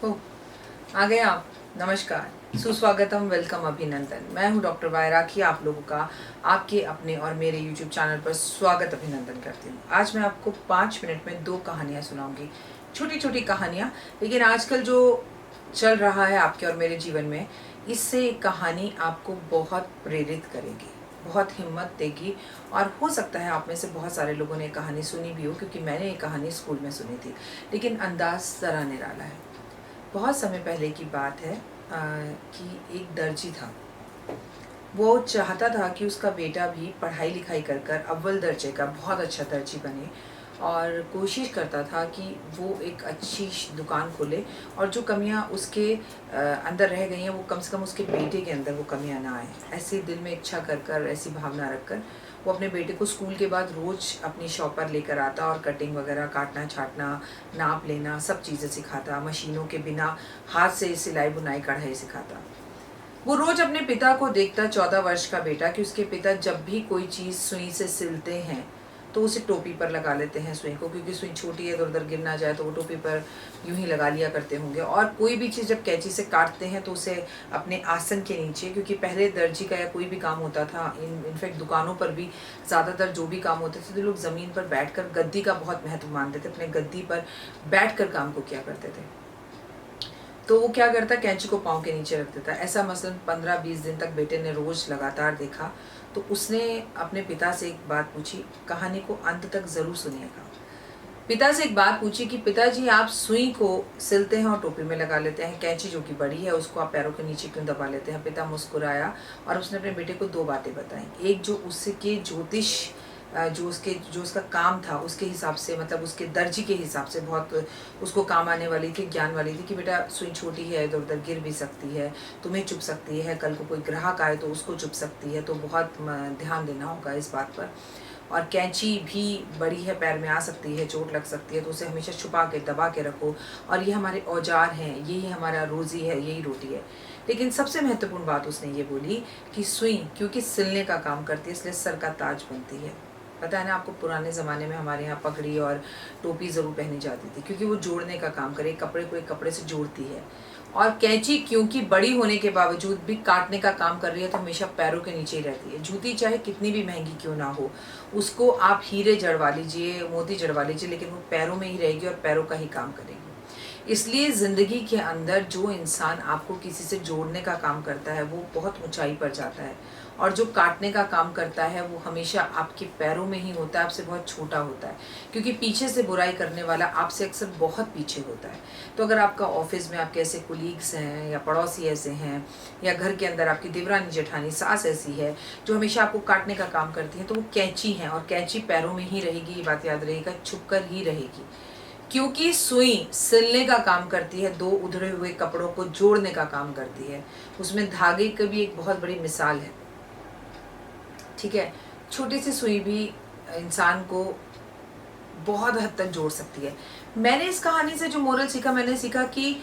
ओ, आ गए आप। नमस्कार, सुस्वागतम, वेलकम, अभिनंदन। मैं हूं डॉक्टर वायराखी, आप लोगों का आपके अपने और मेरे यूट्यूब चैनल पर स्वागत अभिनंदन करती हूं। आज मैं आपको 5 मिनट में 2 कहानियां सुनाऊंगी, छोटी छोटी कहानियां। लेकिन आजकल जो चल रहा है आपके और मेरे जीवन में, इससे एक कहानी आपको बहुत प्रेरित करेगी, बहुत हिम्मत देगी। और हो सकता है आप में से बहुत सारे लोगों ने कहानी सुनी भी हो, क्योंकि मैंने ये कहानी स्कूल में सुनी थी। लेकिन अंदाज ज़रा निराला है। बहुत समय पहले की बात है कि एक दर्जी था। वो चाहता था कि उसका बेटा भी पढ़ाई लिखाई कर कर अव्वल दर्जे का बहुत अच्छा दर्जी बने, और कोशिश करता था कि वो एक अच्छी दुकान खोले, और जो कमियां उसके अंदर रह गई हैं वो कम से कम उसके बेटे के अंदर वो कमियां ना आए। ऐसे दिल में इच्छा कर कर, ऐसी भावना रख कर वो अपने बेटे को स्कूल के बाद रोज़ अपनी शॉप पर लेकर आता और कटिंग वगैरह, काटना छाटना, नाप लेना, सब चीज़ें सिखाता। मशीनों के बिना हाथ से सिलाई बुनाई कढ़ाई सिखाता। वो रोज अपने पिता को देखता, 14 वर्ष का बेटा, कि उसके पिता जब भी कोई चीज़ सुई से सिलते हैं तो उसे टोपी पर लगा लेते हैं सुई को, क्योंकि सुई छोटी है, इधर उधर गिर ना जाए, तो वो टोपी पर यूं ही लगा लिया करते होंगे। और कोई भी चीज़ जब कैंची से काटते हैं तो उसे अपने आसन के नीचे, क्योंकि पहले दर्जी का या कोई भी काम होता था, इनफैक्ट दुकानों पर भी ज़्यादातर जो भी काम होते थे तो लोग ज़मीन पर बैठकर, गद्दी का बहुत महत्व मानते थे, अपने गद्दी पर बैठकर काम को किया करते थे। तो वो क्या करता, कैंची को पाँव के नीचे रख देता। ऐसा मसलन 15-20 दिन तक बेटे ने रोज लगातार देखा। तो उसने अपने पिता से एक बात पूछी, कहानी को अंत तक जरूर सुनिएगा। पिता से एक बात पूछी कि पिताजी, आप सुई को सिलते हैं और टोपी में लगा लेते हैं, कैंची जो कि बड़ी है उसको आप पैरों के नीचे क्यों दबा लेते हैं? पिता मुस्कुराया और उसने अपने बेटे को 2 बातें बताई। एक, जो उसके ज्योतिष, जो उसका काम था उसके हिसाब से, मतलब उसके दर्जी के हिसाब से बहुत उसको काम आने वाली थी, ज्ञान वाली थी, कि बेटा सुई छोटी है, इधर उधर गिर भी सकती है, तुम्हें चुभ सकती है, कल को कोई ग्राहक आए तो उसको चुभ सकती है, तो बहुत ध्यान देना होगा इस बात पर। और कैंची भी बड़ी है, पैर में आ सकती है, चोट लग सकती है, तो उसे हमेशा छुपा के दबा के रखो। और ये हमारे औजार हैं, यही हमारा रोज़ी है, यही रोटी है। लेकिन सबसे महत्वपूर्ण बात उसने ये बोली कि सुई क्योंकि सिलने का काम करती है, इसलिए सर का ताज बनती है। पता है ना आपको, पुराने ज़माने में हमारे यहाँ पगड़ी और टोपी ज़रूर पहनी जाती थी, क्योंकि वो जोड़ने का काम करे, कपड़े को एक कपड़े से जोड़ती है। और कैंची क्योंकि बड़ी होने के बावजूद भी काटने का काम कर रही है, तो हमेशा पैरों के नीचे ही रहती है। जूती चाहे कितनी भी महंगी क्यों ना हो, उसको आप हीरे जड़वा लीजिए, मोती जड़वा लीजिए, लेकिन वो पैरों में ही रहेगी और पैरों का ही काम करेगी। इसलिए ज़िंदगी के अंदर जो इंसान आपको किसी से जोड़ने का काम करता है वो बहुत ऊंचाई पर जाता है, और जो काटने का काम करता है वो हमेशा आपके पैरों में ही होता है, आपसे बहुत छोटा होता है, क्योंकि पीछे से बुराई करने वाला आपसे अक्सर बहुत पीछे होता है। तो अगर आपका ऑफिस में आपके ऐसे कुलीग्स हैं, या पड़ोसी ऐसे हैं, या घर के अंदर आपकी देवरानी जेठानी सास ऐसी है जो हमेशा आपको काटने का काम करती है, तो वो कैंची है, और कैंची पैरों में ही रहेगी, ये बात याद रहेगा, छुप कर ही रहेगी। क्योंकि सुई सिलने का काम करती है, 2 उधड़े हुए कपड़ों को जोड़ने का काम करती है। उसमें धागे की भी एक बहुत बड़ी मिसाल है, ठीक है। छोटी सी सुई भी इंसान को बहुत हद तक जोड़ सकती है। मैंने इस कहानी से जो मोरल सीखा, मैंने सीखा कि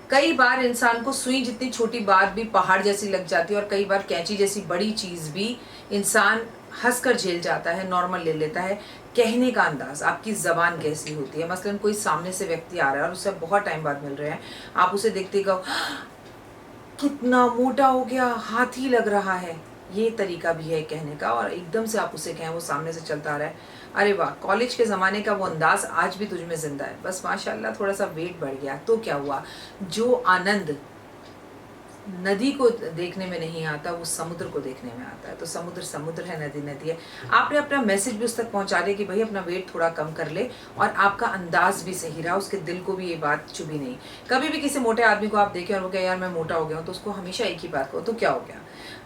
कई बार इंसान को सुई जितनी छोटी बात भी पहाड़ जैसी लग जाती है, और कई बार कैंची जैसी बड़ी चीज़ भी इंसान हंसकर झेल जाता है, नॉर्मल ले लेता है। कहने का अंदाज, आपकी ज़बान कैसी होती है। मसलन कोई सामने से व्यक्ति आ रहा है और उससे बहुत टाइम बाद मिल रहे हैं, आप उसे देखते ही कहो, कितना मोटा हो गया, हाथी लग रहा है। ये तरीका भी है कहने का। और एकदम से आप उसे कहें, वो सामने से चलता आ रहा है, अरे वाह, कॉलेज के ज़माने का वो अंदाज आज भी तुझ में जिंदा है, बस माशाल्लाह थोड़ा सा वेट बढ़ गया, तो क्या हुआ? जो आनंद नदी को देखने में नहीं आता, वो समुद्र को देखने में आता है। तो समुद्र समुद्र है, नदी नदी है। आपने अपना मैसेज भी उस तक पहुंचा दिया कि भाई अपना वेट थोड़ा कम कर ले, और आपका अंदाज भी सही रहा, उसके दिल को भी ये बात चुभी नहीं। कभी भी किसी मोटे आदमी को आप देखें और वो कहे यार मैं मोटा हो गया हूँ, तो उसको हमेशा एक ही बात कहो, तो क्या हो गया?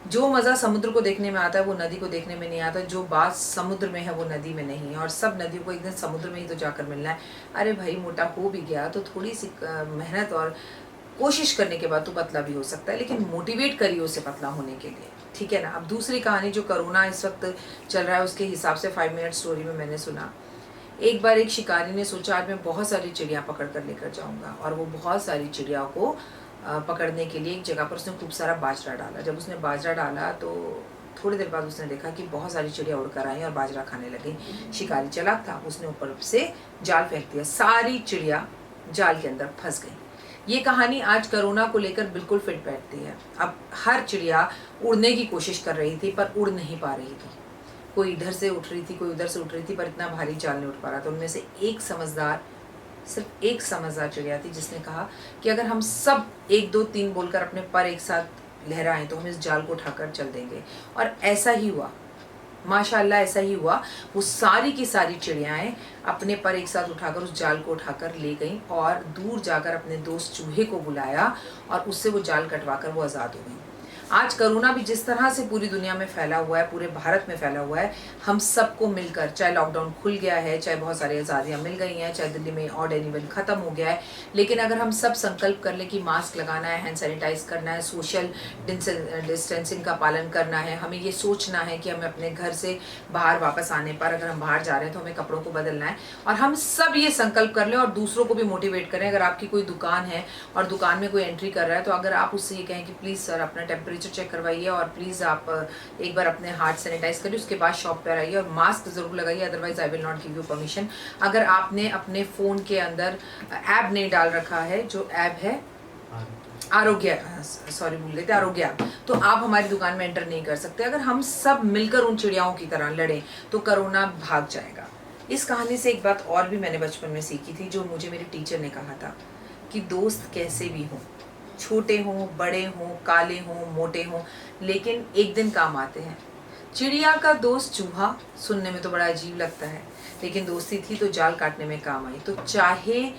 जो मज़ा समुद्र को देखने में आता है वो नदी को देखने में नहीं आता, जो बात समुद्र में है वो नदी में नहीं है, और सब नदियों को एक दिन समुद्र में ही तो जाकर मिलना है। अरे भाई, मोटा हो भी गया तो थोड़ी सी मेहनत और कोशिश करने के बाद तो पतला भी हो सकता है, लेकिन मोटिवेट करिए उसे पतला होने के लिए, ठीक है ना। अब दूसरी कहानी, जो कोरोना इस वक्त चल रहा है उसके हिसाब से 5 मिनट स्टोरी में मैंने सुना। एक बार एक शिकारी ने सोचा आज मैं बहुत सारी चिड़िया पकड़ कर लेकर जाऊंगा, और वो बहुत सारी चिड़िया को पकड़ने के लिए एक जगह पर उसने खूब सारा बाजरा डाला। जब उसने बाजरा डाला तो थोड़ी देर बाद उसने देखा कि बहुत सारी चिड़िया उड़कर आई और बाजरा खाने लगी। शिकारी चालाक था, उसने ऊपर से जाल फेंक दिया, सारी चिड़िया जाल के अंदर फंस गई। ये कहानी आज कोरोना को लेकर बिल्कुल फिट बैठती है। अब हर चिड़िया उड़ने की कोशिश कर रही थी पर उड़ नहीं पा रही थी। कोई इधर से उठ रही थी, कोई उधर से उठ रही थी, पर इतना भारी जाल नहीं उठ पा रहा था। उनमें से सिर्फ एक समझदार चिड़िया थी जिसने कहा कि अगर हम सब 1 2 3 बोलकर अपने पर एक साथ लहराएं तो हम इस जाल को उठाकर चल देंगे। और ऐसा ही हुआ, माशाअल्लाह ऐसा ही हुआ। वो सारी की सारी चिड़ियाएं अपने पर एक साथ उठाकर उस जाल को उठाकर ले गईं और दूर जाकर अपने दोस्त चूहे को बुलाया और उससे वो जाल कटवाकर वो आज़ाद हो गई। आज कोरोना भी जिस तरह से पूरी दुनिया में फैला हुआ है, पूरे भारत में फैला हुआ है, हम सबको मिलकर, चाहे लॉकडाउन खुल गया है, चाहे बहुत सारी आज़ादियाँ मिल गई हैं, चाहे दिल्ली में ऑड एनिमल ख़त्म हो गया है, लेकिन अगर हम सब संकल्प कर लें कि मास्क लगाना है, हैंड सैनिटाइज करना है, सोशल डिस्टेंसिंग का पालन करना है, हमें ये सोचना है कि हमें अपने घर से बाहर वापस आने पर, अगर हम बाहर जा रहे हैं तो हमें कपड़ों को बदलना है, और हम सब ये संकल्प कर लें और दूसरों को भी मोटिवेट करें। अगर आपकी कोई दुकान है और दुकान में कोई एंट्री कर रहा है तो अगर आप उससे ये कहें कि प्लीज़ सर अपना टेम्परेचर चेक करवाइए और प्लीज़ आप एक बार अपने हाथ सैनिटाइज करिए, उसके बाद शॉप पर आइए और मास्क ज़रूर लगाइए, otherwise I will not give you permission. अगर आपने अपने फ़ोन के अंदर ऐप नहीं डाल रखा है, जो ऐप है आरोग्य, सॉरी भूल गए थे, आरोग्य, तो आप हमारी दुकान में एंटर नहीं कर सकते। अगर हम सब मिलकर उन चिड़ियाओं की तरह लड़ें तो कोरोना भाग जाएगा। इस कहानी से एक बात और भी मैंने बचपन में सीखी थी, जो मुझे मेरी टीचर ने कहा था कि दोस्त कैसे भी हों, छोटे हों, बड़े हों, काले हों, मोटे हों, लेकिन एक दिन काम आते हैं। चिड़िया का दोस्त चूहा सुनने में तो बड़ा अजीब लगता है, लेकिन दोस्ती थी तो जाल काटने में काम आई। तो चाहे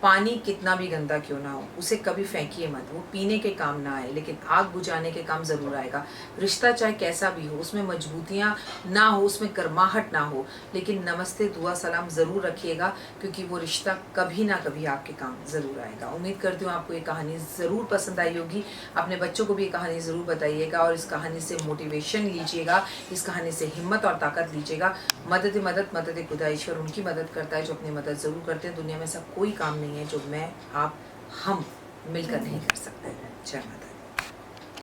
पानी कितना भी गंदा क्यों ना हो, उसे कभी फेंकिए मत। वो पीने के काम ना आए, लेकिन आग बुझाने के काम ज़रूर आएगा। रिश्ता चाहे कैसा भी हो, उसमें मजबूतियाँ ना हो, उसमें गर्माहट ना हो, लेकिन नमस्ते दुआ सलाम ज़रूर रखिएगा, क्योंकि वो रिश्ता कभी ना कभी आपके काम ज़रूर आएगा। उम्मीद करती हूँ आपको ये कहानी ज़रूर पसंद आई होगी। अपने बच्चों को भी ये कहानी ज़रूर बताइएगा और इस कहानी से मोटिवेशन लीजिएगा, इस कहानी से हिम्मत और ताकत लीजिएगा। मदद खुदा, ईश्वर उनकी मदद करता है जो अपनी मदद ज़रूर करते हैं। दुनिया में ऐसा कोई काम नहीं है जो मैं, आप, हम मिलकर नहीं कर सकते। जय माता।